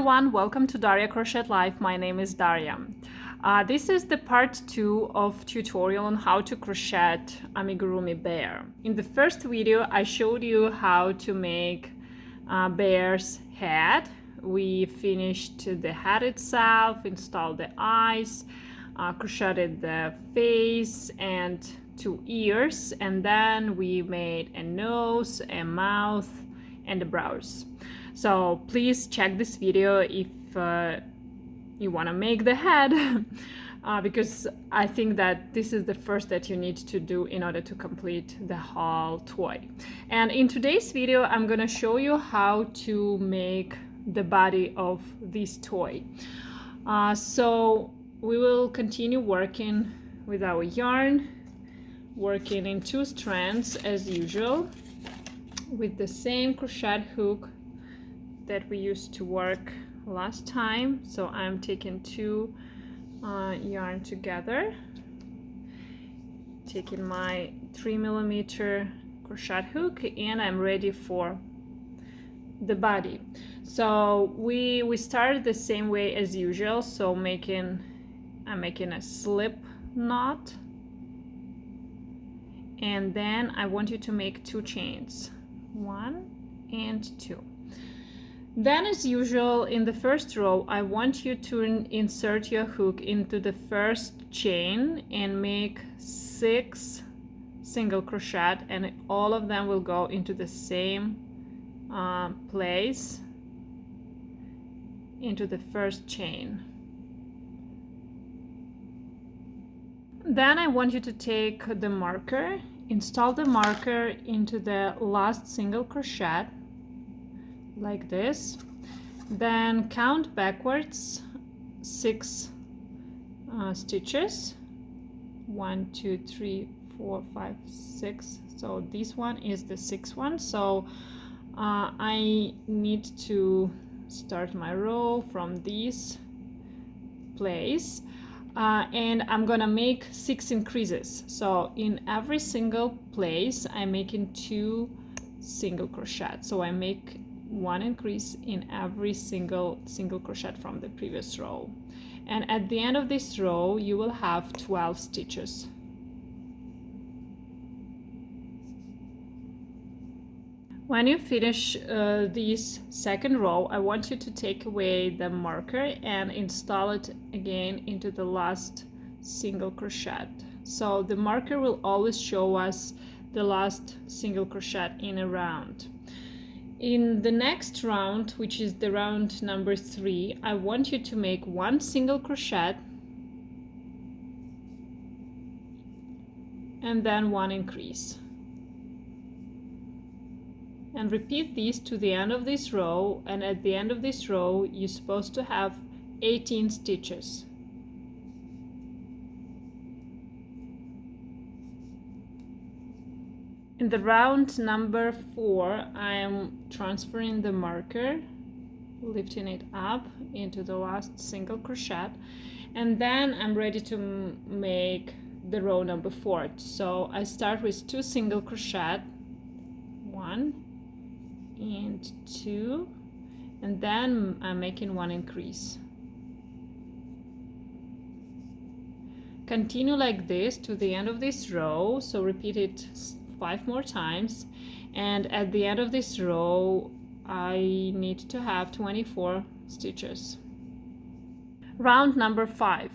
everyone, welcome to DaryaCrochetLife. My name is Darya. This is the part 2 of tutorial on how to crochet amigurumi bear. In the first video I showed you how to make bear's head. We finished the head itself, installed the eyes, crocheted the face and 2 ears, and then we made a nose, a mouth and the brows. So please check this video if you want to make the head because I think that this is the first that you need to do in order to complete the whole toy. And in today's video I'm going to show you how to make the body of this toy. So we will continue working with our yarn, working in 2 strands as usual with the same crochet hook that we used to work last time. So I'm taking 2 yarn together, taking my 3mm crochet hook, and I'm ready for the body. So we started the same way as usual. So I'm making a slip knot, and then I want you to make 2 chains, 1 and 2. Then, as usual, in the first row, I want you to insert your hook into the first chain and make 6 single crochet, and all of them will go into the same place, into the first chain. Then I want you to take the marker, install the marker into the last single crochet like this, then count backwards 6 stitches, 1 2 3 4 5 6. So this one is the 6th one. So I need to start my row from this place, and I'm gonna make 6 increases. So in every single place I'm making 2 single crochet. So I make 1 increase in every single crochet from the previous row, and at the end of this row you will have 12 stitches. When you finish this second row, I want you to take away the marker and install it again into the last single crochet. So the marker will always show us the last single crochet in a round. In the next round, which is the round number 3, I want you to make 1 single crochet and then 1 increase. And repeat this to the end of this row, and at the end of this row you're supposed to have 18 stitches. In the round number 4, I am transferring the marker, lifting it up into the last single crochet, and then I'm ready to make the row number 4. So I start with 2 single crochet, 1 and 2, and then I'm making 1 increase. Continue like this to the end of this row, so repeat it 5 more times, and at the end of this row I need to have 24 stitches. Round number 5,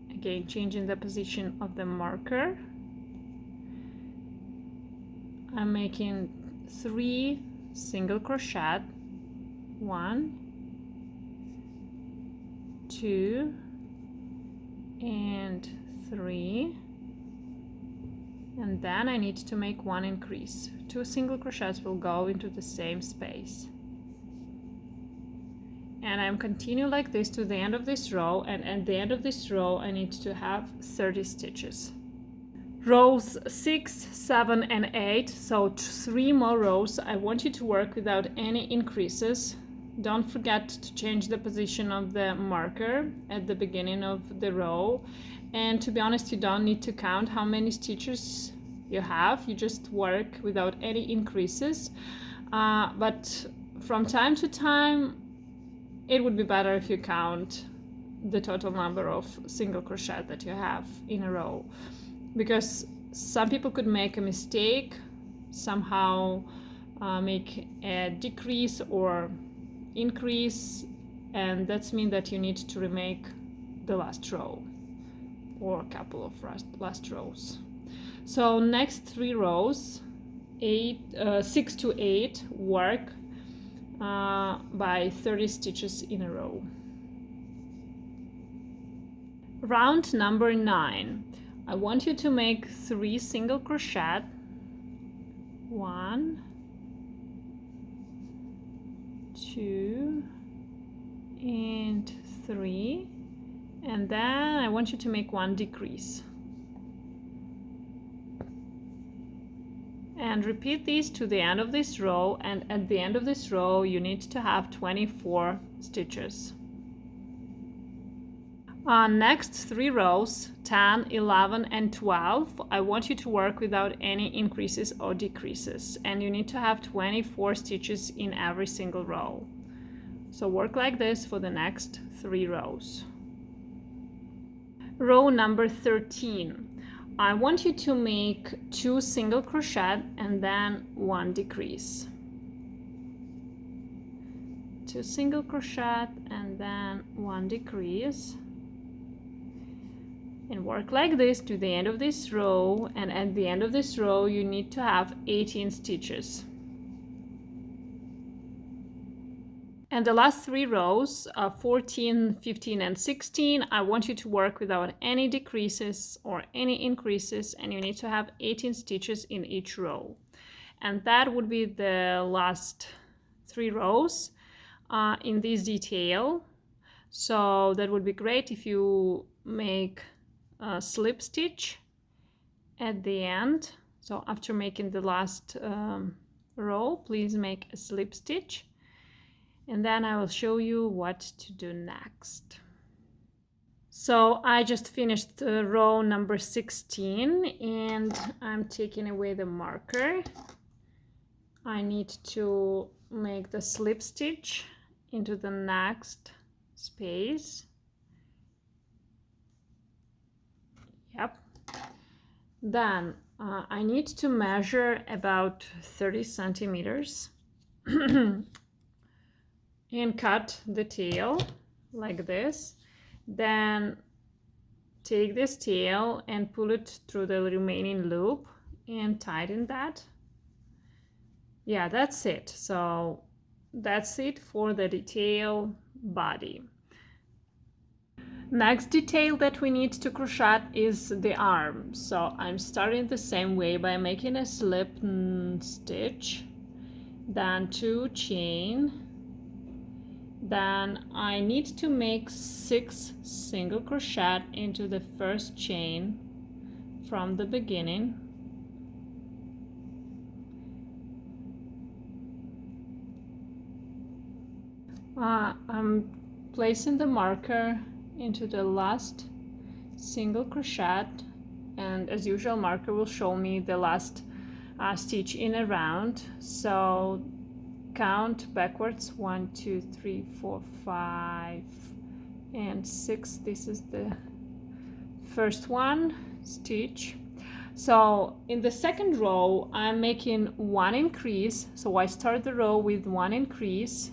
again changing the position of the marker. I'm making 3 single crochet, 1 2 and 3, and then I need to make 1 increase. 2 single crochets will go into the same space, and I'm continue like this to the end of this row, and at the end of this row I need to have 30 stitches. Rows 6, 7 and 8, so 3 more rows. I want you to work without any increases. Don't forget to change the position of the marker at the beginning of the row, and to be honest you don't need to count how many stitches you have, you just work without any increases, but from time to time it would be better if you count the total number of single crochet that you have in a row, because some people could make a mistake, somehow make a decrease or increase, and that's mean that you need to remake the last row or a couple of last rows. So next 3 rows, 6 to 8, work by 30 stitches in a row. Round number 9, I want you to make 3 single crochet, 1, 2 and 3, and then I want you to make 1 decrease, and repeat this to the end of this row, and at the end of this row you need to have 24 stitches. Next 3 rows, 10, 11 and 12, I want you to work without any increases or decreases, and you need to have 24 stitches in every single row. So work like this for the next 3 rows. Row number 13, I want you to make 2 single crochet and then 1 decrease. 2 single crochet and then 1 decrease. And work like this to the end of this row, and at the end of this row you need to have 18 stitches. And the last 3 rows, 14, 15 and 16, I want you to work without any decreases or any increases, and you need to have 18 stitches in each row. And that would be the last 3 rows in this detail. So that would be great if you make a slip stitch at the end. So after making the last row, please make a slip stitch, and then I will show you what to do next. So I just finished row number 16, and I'm taking away the marker. I need to make the slip stitch into the next space. Yep. Then I need to measure about 30 centimeters and cut the tail like this. Then take this tail and pull it through the remaining loop and tighten that. Yeah, that's it. So that's it for the detail body. Next detail that we need to crochet is the arm. So I'm starting the same way by making a slip stitch, then 2 chain. Then I need to make 6 single crochet into the first chain from the beginning. I'm placing the marker into the last single crochet, and as usual marker will show me the last stitch in a round. So count backwards 1, 2, 3, 4, 5 and 6. This is the first one stitch. So in the second row I'm making 1 increase, so I start the row with 1 increase.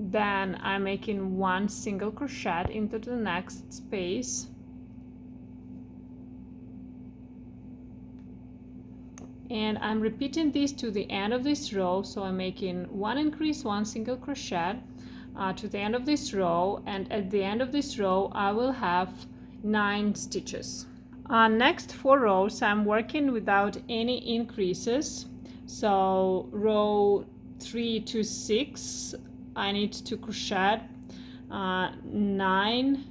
Then I'm making 1 single crochet into the next space, and I'm repeating this to the end of this row. So I'm making 1 increase, 1 single crochet to the end of this row, and at the end of this row I will have 9 stitches. Next 4 rows I'm working without any increases. So row 3 to 6 I need to crochet 9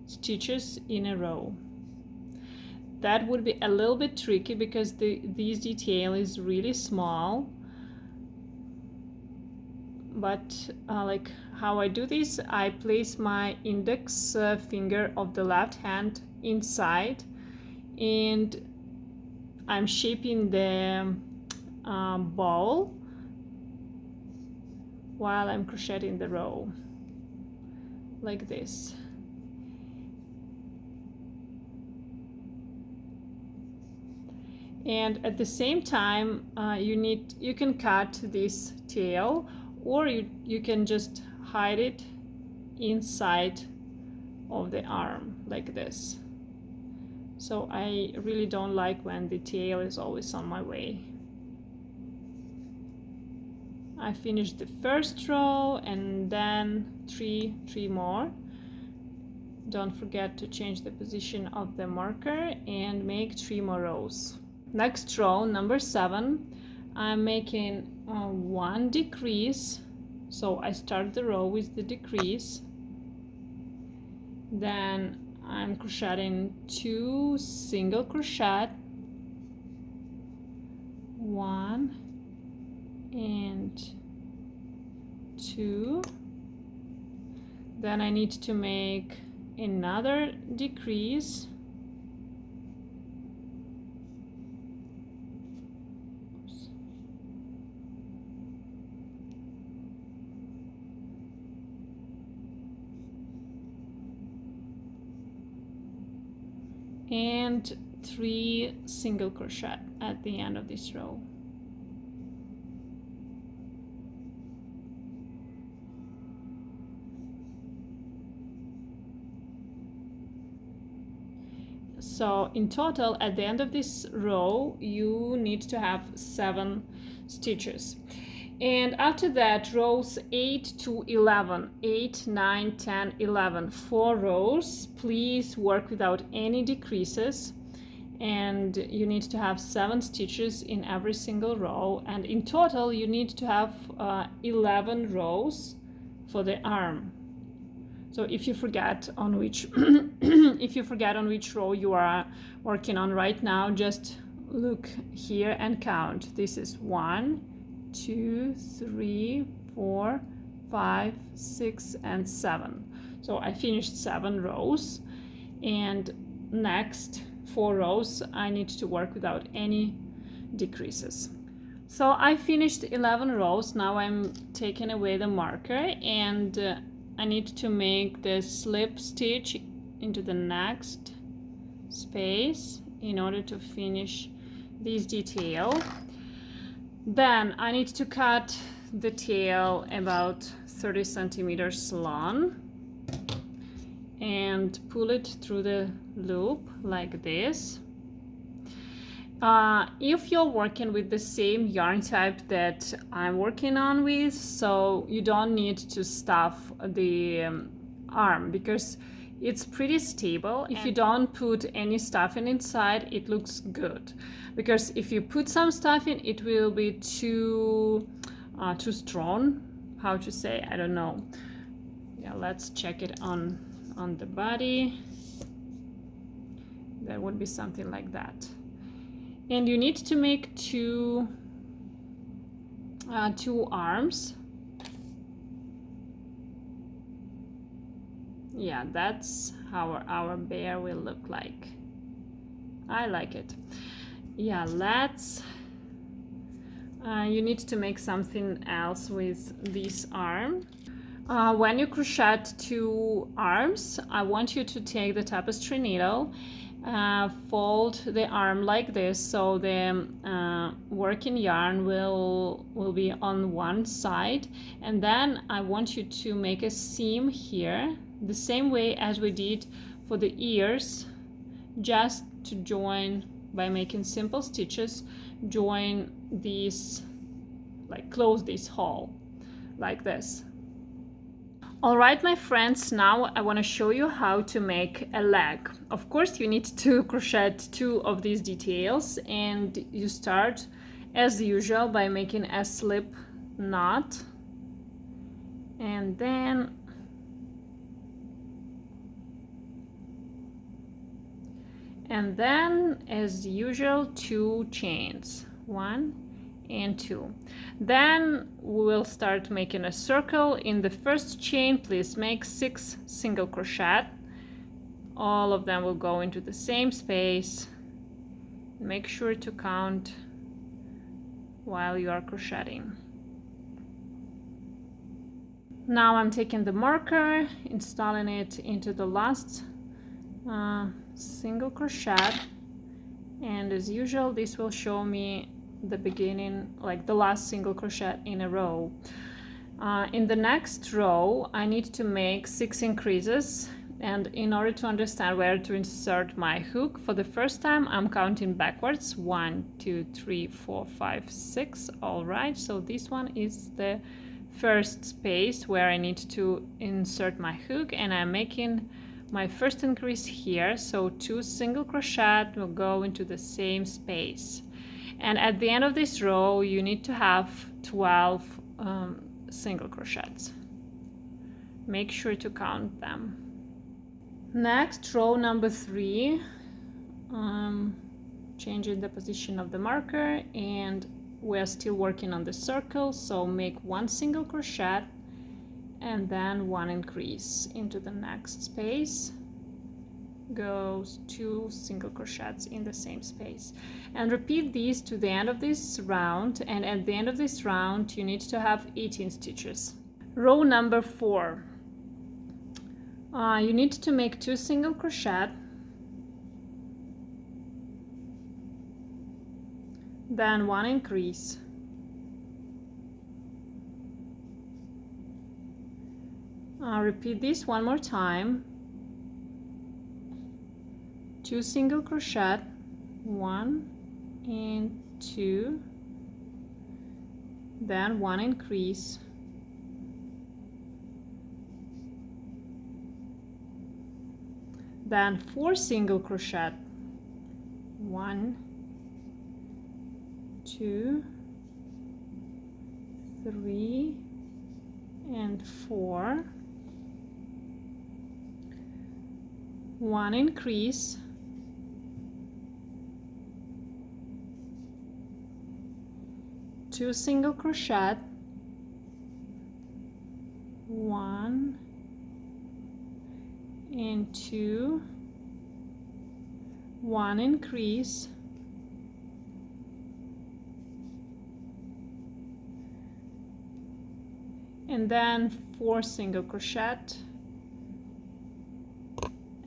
stitches in a row. That would be a little bit tricky because this detail is really small, but like how I do this, I place my index finger of the left hand inside, and I'm shaping the ball while I'm crocheting the row, like this. And at the same time, you can cut this tail, or you can just hide it inside of the arm like this. So I really don't like when the tail is always on my way. I finished the first row and then three more. Don't forget to change the position of the marker and make 3 more rows. Next row, number 7, I'm making 1 decrease. So I start the row with the decrease. Then I'm crocheting 2 single crochet, 1 and 2. Then I need to make another decrease. And 3 single crochet at the end of this row. So in total, at the end of this row, you need to have 7 stitches. And after that, rows 8 to 11, 8, 9, 10, 11, 4 rows. Please work without any decreases. And you need to have 7 stitches in every single row. And in total, you need to have 11 rows for the arm. So if you forget on which if you forget on which row you are working on right now, just look here and count. This is 1, 2, 3, 4, 5, 6, and 7. So I finished 7 rows, and next 4 rows I need to work without any decreases. So I finished 11 rows. Now I'm taking away the marker, and I need to make the slip stitch into the next space in order to finish this detail. Then I need to cut the tail about 30 centimeters long and pull it through the loop like this. If you're working with the same yarn type that I'm working on with, so you don't need to stuff the arm because it's pretty stable. If you don't put any stuffing inside, it looks good. Because if you put some stuffing, it will be too strong. How to say? I don't know. Yeah, let's check it on the body. There would be something like that. And you need to make two arms. Yeah, that's how our bear will look like. I like it. Yeah, let's you need to make something else with this arm. When you crochet 2 arms, I want you to take the tapestry needle, fold the arm like this, so the working yarn will be on one side, and then I want you to make a seam here, the same way as we did for the ears, just to join by making simple stitches, join these, like close this hole like this. All right, my friends, now I want to show you how to make a leg. Of course, you need to crochet 2 of these details, and you start as usual by making a slip knot, and then as usual 2 chains, 1 and 2. Then we will start making a circle. In the first chain, please make 6 single crochet. All of them will go into the same space. Make sure to count while you are crocheting. Now I'm taking the marker, installing it into the last single crochet, and as usual this will show me the beginning, like the last single crochet in a row. In the next row I need to make 6 increases, and in order to understand where to insert my hook, for the first time I'm counting backwards. 1, 2, 3, 4, 5, 6. All right, so this one is the first space where I need to insert my hook, and I'm making my first increase here, so 2 single crochet will go into the same space. And at the end of this row you need to have 12 single crochets. Make sure to count them. Next, row number 3, changing the position of the marker, and we're still working on the circle, so make 1 single crochet and then 1 increase into the next space, goes 2 single crochets in the same space, and repeat these to the end of this round. And at the end of this round you need to have 18 stitches. Row number 4, you need to make 2 single crochet, then 1 increase, repeat this one more time, 2 single crochet, 1 and 2, then 1 increase, then 4 single crochet, 1, 2, 3 and 4, 1 increase, two single crochet, 1 and 2, 1 increase, and then 4 single crochet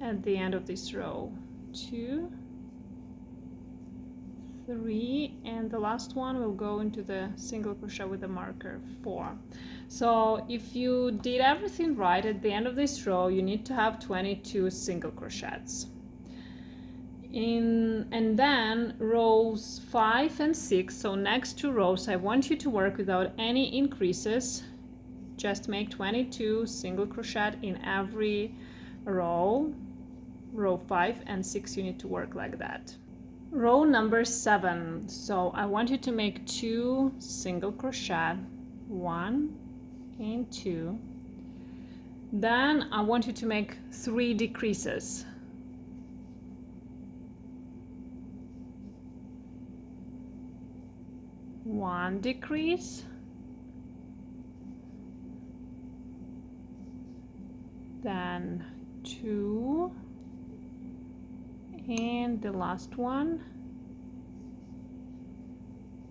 at the end of this row, 2, 3, and the last one will go into the single crochet with the marker, 4. So if you did everything right, at the end of this row you need to have 22 single crochets. And then rows 5 and 6, so next 2 rows, I want you to work without any increases. Just make 22 single crochet in every row. Row 5 and 6 you need to work like that. Row number 7, so I want you to make 2 single crochet, 1 and 2. Then I want you to make 3 decreases. One decrease, then 2, and the last one,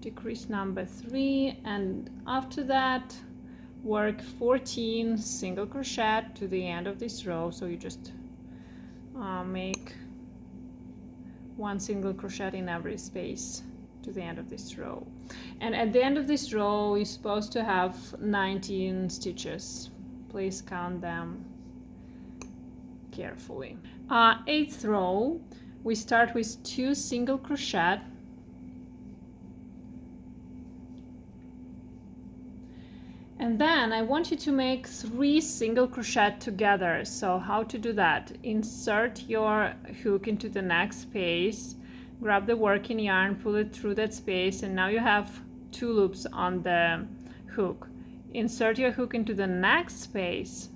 decrease number 3, and after that work 14 single crochet to the end of this row. So you just make 1 single crochet in every space to the end of this row, and at the end of this row you're supposed to have 19 stitches. Please count them carefully. 8th row, we start with 2 single crochet, and then I want you to make 3 single crochet together. So how to do that? Insert your hook into the next space, grab the working yarn, pull it through that space, and now you have 2 loops on the hook. Insert your hook into the next space,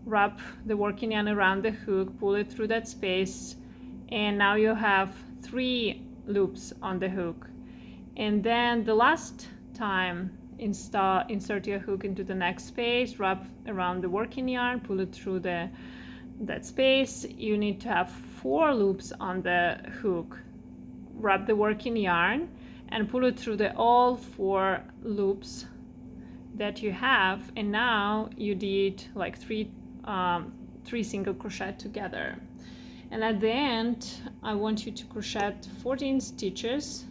wrap the working yarn around the hook, pull it through that space, and now you have 3 loops on the hook. And then the last time, insert your hook into the next space, wrap around the working yarn, pull it through that space. You need to have 4 loops on the hook, wrap the working yarn and pull it through all 4 loops that you have, and now you did like three single crochet together. And at the end I want you to crochet 14 stitches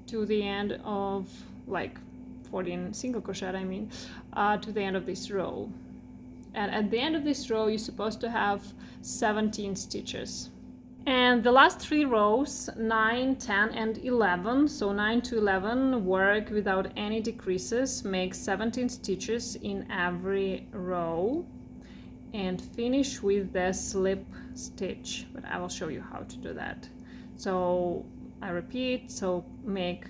to the end of, like 14 single crochet I mean, to the end of this row. And at the end of this row you're supposed to have 17 stitches. And the last 3 rows, 9, 10 and 11, so 9 to 11, work without any decreases, make 17 stitches in every row and finish with the slip stitch, but I will show you how to do that. So I repeat, so make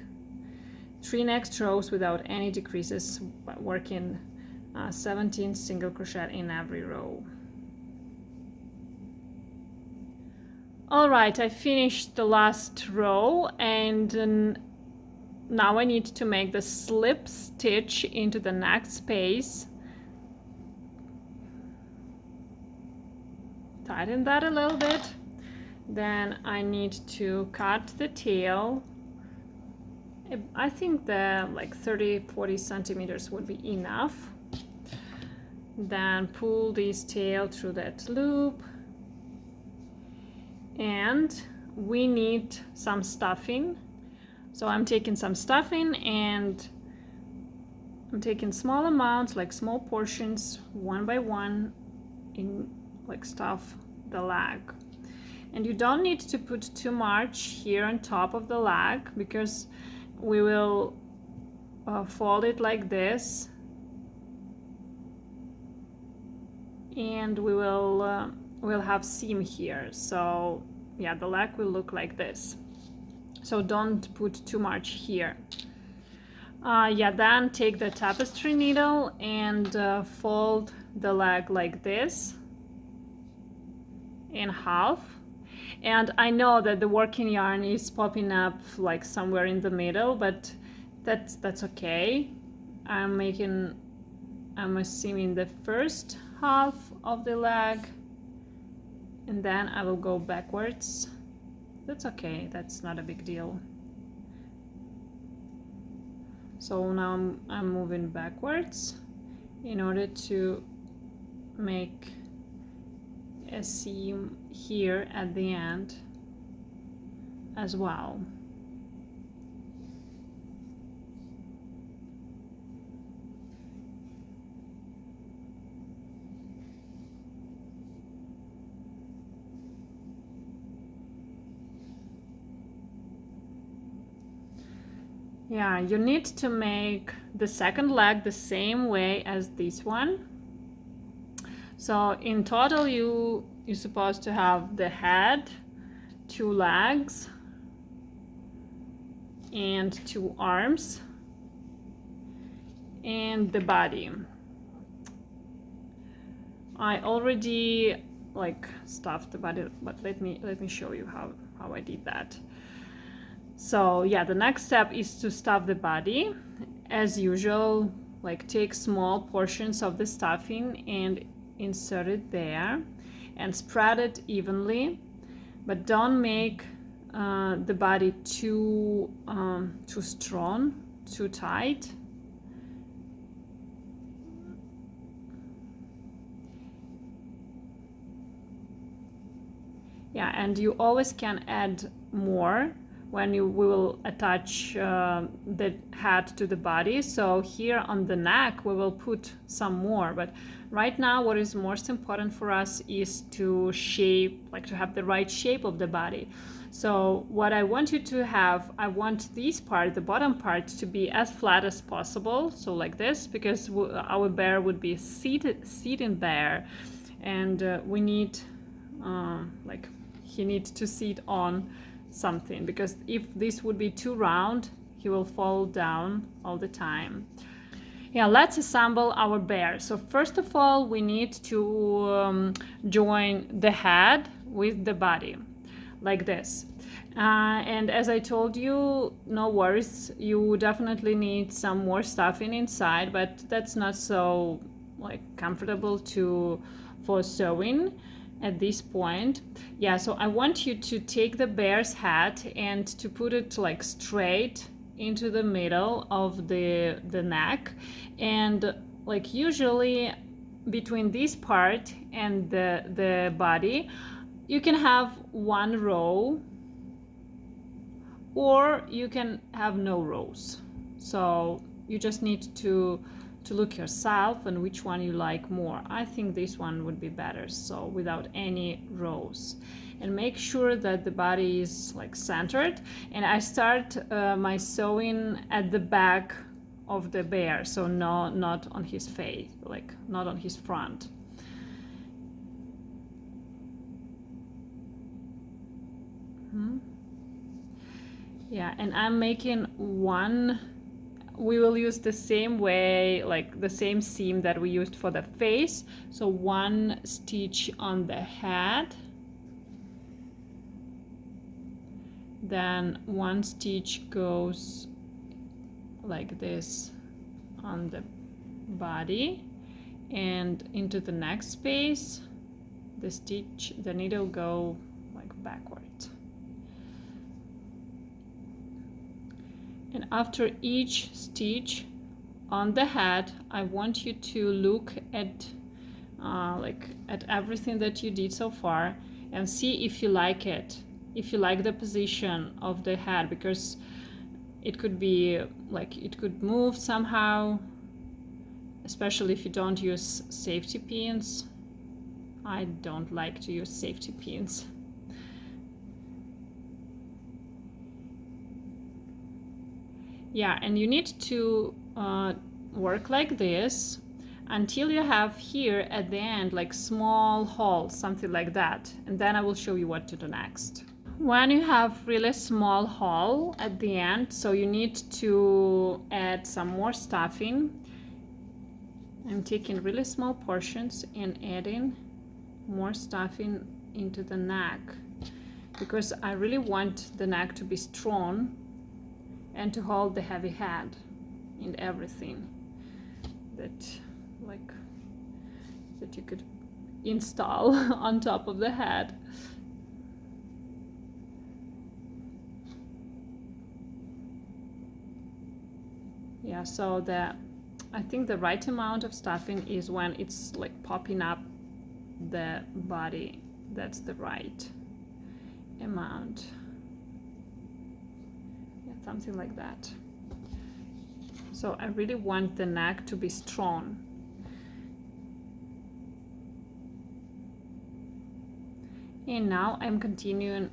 3 next rows without any decreases, working 17 single crochet in every row. All right, I finished the last row, and now I need to make the slip stitch into the next space. Tighten that a little bit. Then I need to cut the tail. I think the like 30-40 centimeters would be enough. Then pull this tail through that loop. And we need some stuffing. So I'm taking some stuffing and I'm taking small amounts, like small portions, one by one, in like stuff the leg. And you don't need to put too much here on top of the leg, because we will fold it like this, and we'll have seam here. So yeah, the leg will look like this. So don't put too much here. Yeah, then take the tapestry needle and fold the leg like this in half. And I know that the working yarn is popping up like somewhere in the middle, but that's okay. I'm assuming the first half of the leg, and then I will go backwards. That's okay, that's not a big deal. So now I'm moving backwards in order to make a seam here at the end as well. Yeah, you need to make the second leg the same way as this one. So in total you're supposed to have the head, 2 legs and 2 arms and the body. I already like stuffed the body, but let me show you how I did that. So yeah, the next step is to stuff the body. As usual, like take small portions of the stuffing and insert it there and spread it evenly, but don't make the body too strong, too tight. Yeah, and you always can add more when we will attach the head to the body. So here on the neck we will put some more, but right now what is most important for us is to have the right shape of the body. So what I want you to have, I want this part, the bottom part, to be as flat as possible, so like this, because our bear would be sitting bear, and we need he needs to sit on something, because if this would be too round he will fall down all the time. Yeah, let's assemble our bear. So first of all we need to join the head with the body like this, and as I told you, no worries, you definitely need some more stuffing inside, but that's not so comfortable for sewing at this point. Yeah, so I want you to take the bear's head and to put it straight into the middle of the neck, and like usually between this part and the body you can have one row or you can have no rows. So you just need to look yourself and which one you like more. I think this one would be better, so without any rows. And make sure that the body is like centered. And I start my sewing at the back of the bear, so no, not on his face, like not on his front. Yeah, and I'm making one. We will use the same way, like the same seam that we used for the face. So one stitch on the head, then one stitch goes like this on the body, and into the next space the needle go like backwards. And after each stitch on the head, I want you to look at at everything that you did so far and see if you like it, if you like the position of the head, because it could be like it could move somehow, especially if you don't use safety pins. I don't like to use safety pins. Yeah, and you need to work like this until you have here at the end like small holes, something like that, and then I will show you what to do next. When you have really small hole at the end, so you need to add some more stuffing. I'm taking really small portions and adding more stuffing into the neck, because I really want the neck to be strong and to hold the heavy head and everything that you could install on top of the head. Yeah, so I think the right amount of stuffing is when it's like popping up the body. That's the right amount. Something like that. So I really want the neck to be strong. And now I'm continuing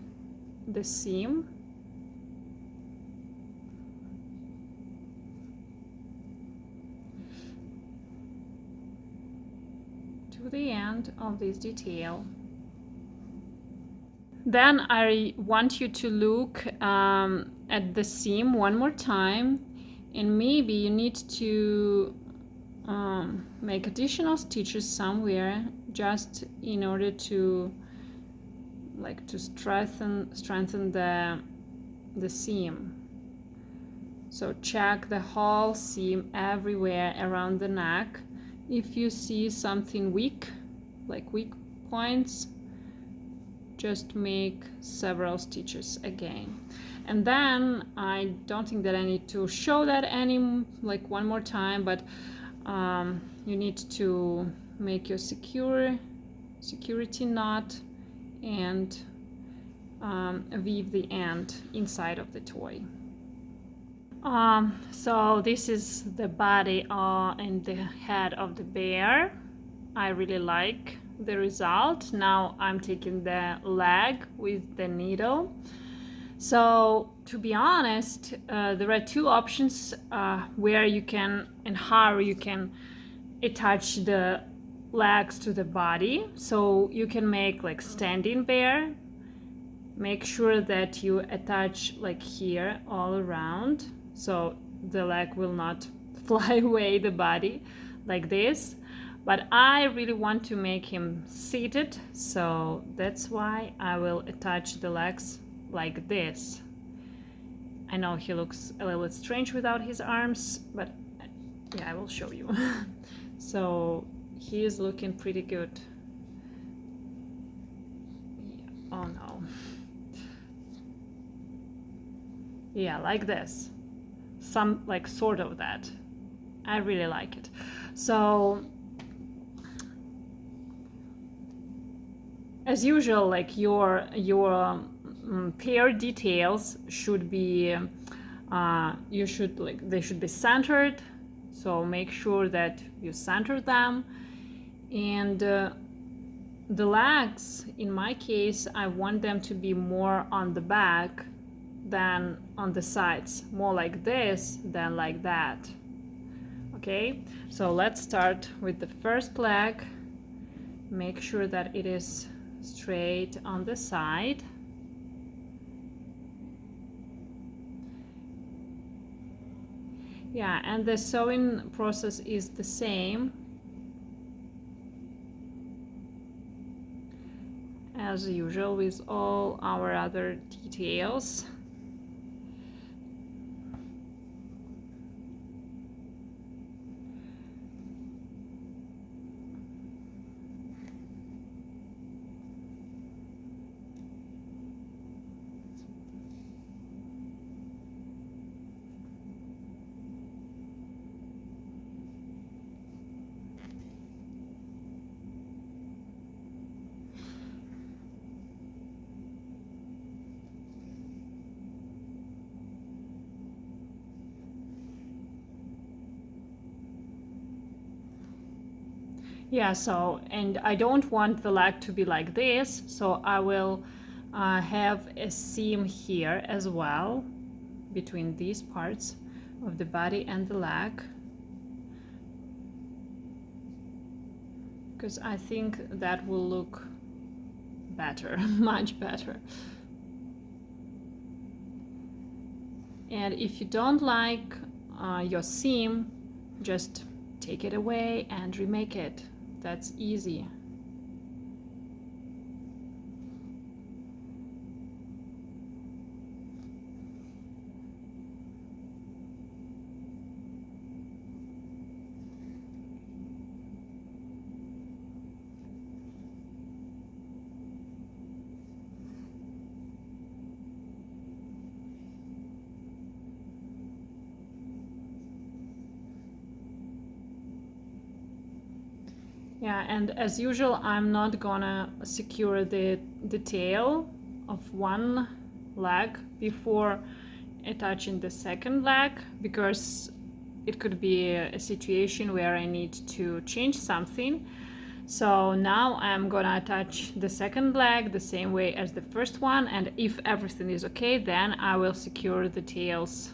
the seam to the end of this detail. Then I want you to look at the seam one more time, and maybe you need to make additional stitches somewhere just in order to strengthen the seam. So check the whole seam everywhere around the neck. If you see something weak, like weak points, just make several stitches again. And then I don't think that I need to show that one more time, but you need to make your security knot and weave the end inside of the toy. So this is the body and the head of the bear. I really like the result. Now I'm taking the leg with the needle. So to be honest, there are two options where you can and how you can attach the legs to the body. So you can make like standing bear. Make sure that you attach like here all around, so the leg will not fly away the body like this. But I really want to make him seated, so that's why I will attach the legs like this. I know he looks a little bit strange without his arms, but yeah, I will show you. So he is looking pretty good. Yeah. Oh no. Yeah, like this. some like sort of that. I really like it. So as usual, like your pair details should be they should be centered, so make sure that you center them. And the legs, in my case, I want them to be more on the back than on the sides, more like this than like that. Okay, so let's start with the first leg. Make sure that it is straight on the side. Yeah, and the sewing process is the same as usual with all our other details. Yeah, so, and I don't want the leg to be like this, so I will have a seam here as well between these parts of the body and the leg, because I think that will look better, much better. And if you don't like your seam, just take it away and remake it. That's easy. Yeah, and as usual, I'm not gonna secure the tail of one leg before attaching the second leg, because it could be a situation where I need to change something. So now I'm gonna attach the second leg the same way as the first one, and if everything is okay, then I will secure the tails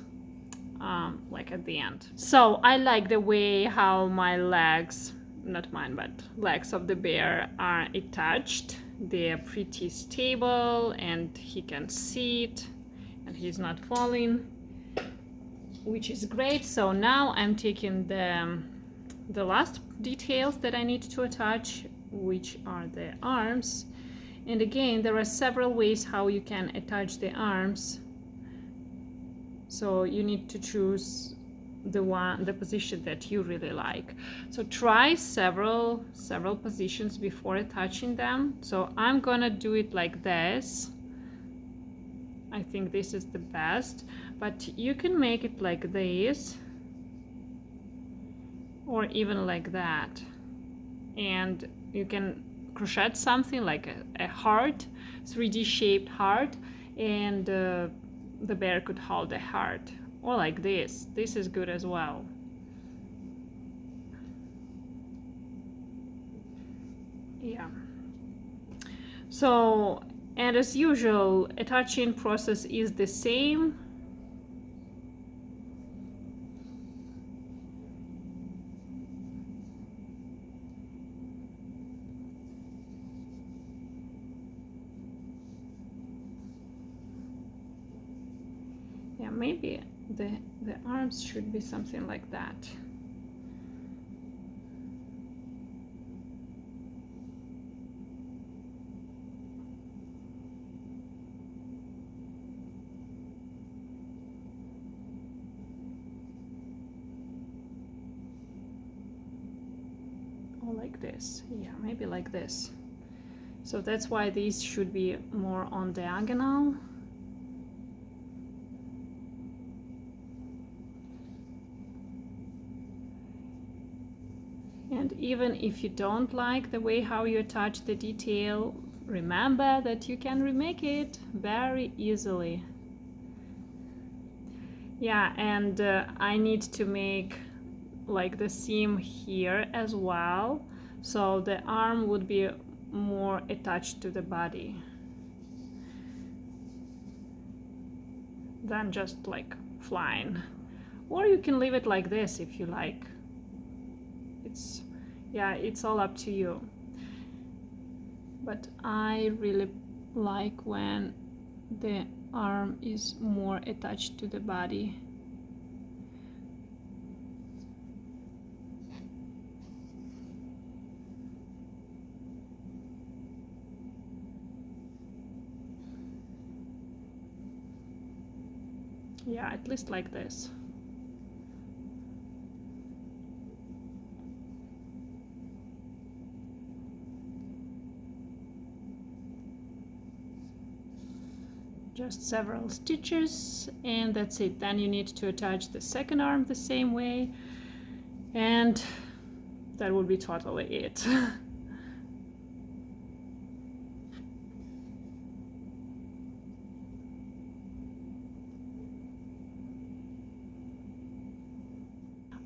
like at the end. So I like the way how my legs, not mine, but legs of the bear are attached. They're pretty stable and he can sit and he's not falling, which is great. So now I'm taking the last details that I need to attach, which are the arms. And again, there are several ways how you can attach the arms, so you need to choose the position that you really like. So try several positions before attaching them. So I'm gonna do it like this. I think this is the best, but you can make it like this or even like that, and you can crochet something like a heart, 3D shaped heart, and the bear could hold the heart, or like this. This is good as well. Yeah. So, and as usual, attaching process is the same. Yeah, maybe the arms should be something like that. Or like this. Yeah, maybe like this. So that's why these should be more on diagonal. And even if you don't like the way how you attach the detail, remember that you can remake it very easily. Yeah, and I need to make like the seam here as well, so the arm would be more attached to the body than just like flying. Or you can leave it like this if you like. It's all up to you. But I really like when the arm is more attached to the body. Yeah, at least like this. Just several stitches and that's it. Then you need to attach the second arm the same way, and that would be totally it.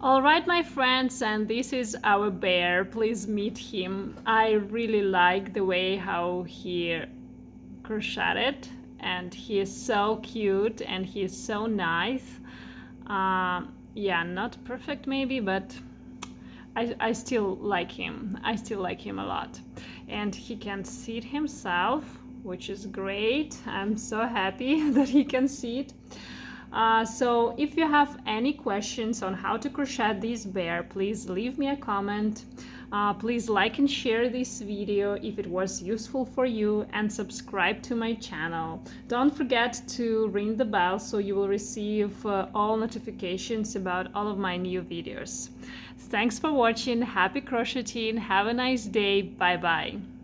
All right, my friends, and this is our bear. Please meet him. I really like the way how he crocheted, and he is so cute and he is so nice. Yeah, not perfect maybe, but I still like him. I still like him a lot. And he can seat himself, which is great. I'm so happy that he can seat. So if you have any questions on how to crochet this bear, please leave me a comment. Please like and share this video if it was useful for you, and subscribe to my channel. Don't forget to ring the bell so you will receive all notifications about all of my new videos. Thanks for watching. Happy crocheting. Have a nice day. Bye bye.